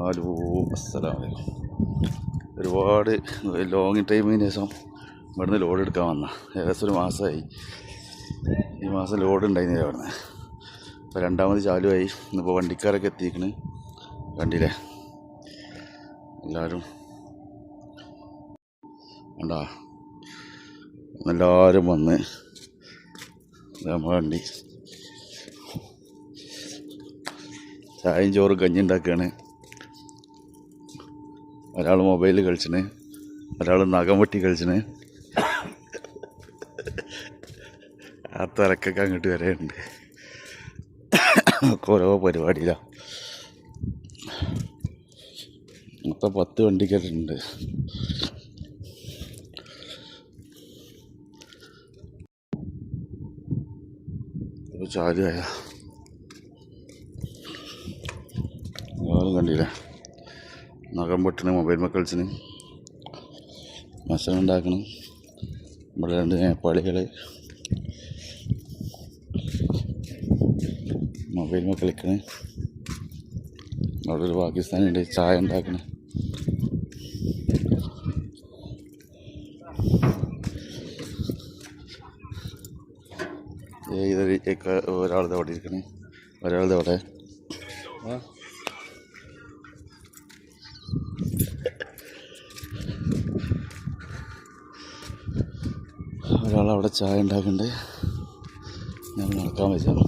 Hello, അസ്സലാമു അലൈക്കും. ഒരുപാട് ലോങ് ടൈമിന് ശേഷം ഇവിടുന്ന് ലോഡ് എടുക്കാൻ വന്ന ഏകദേശം ഒരു മാസമായി. ഈ മാസം ലോഡ് ഉണ്ടായിരുന്നില്ല ഇവിടുന്ന്. ഇപ്പോൾ രണ്ടാമത് ചാലുമായി. ഇന്നിപ്പോൾ വണ്ടിക്കാരൊക്കെ എത്തിക്കണ്. കണ്ടില്ലേ എല്ലാവരും ഉണ്ടാ, എല്ലാവരും വന്ന് നമ്മുടെ വണ്ടി ചായയും ചോറും കഞ്ഞി ഉണ്ടാക്കുകയാണ്. ഒരാൾ മൊബൈലിൽ കളിച്ചിന്, ഒരാൾ നഖം വെട്ടി കളിച്ചിന്. ആ തിരക്കൊക്കെ അങ്ങോട്ട് വരെയുണ്ട്. ഓരോ പരിപാടിയിലാണ്. മൊത്തം 10 വണ്ടിക്കാരുണ്ട്. ചാലുമായ കണ്ടില്ലേ, നഖം പൊട്ടണ്, മൊബൈൽ കളിച്ചിന്, മത്സരം ഉണ്ടാക്കണം. ഇവിടെ 2 നേപ്പാളികൾ മൊബൈൽ കളിക്കണ്. അവിടെ ഒരു പാകിസ്ഥാനുണ്ട് ചായ ഉണ്ടാക്കണ. ഒരാളത് അവിടെ ഇരിക്കണേ, ഒരാളത് അവിടെ. ഒരാളവിടെ ചായ ഉണ്ടാക്കണ്ടേ. ഞാൻ നടക്കാൻ വെച്ചാൽ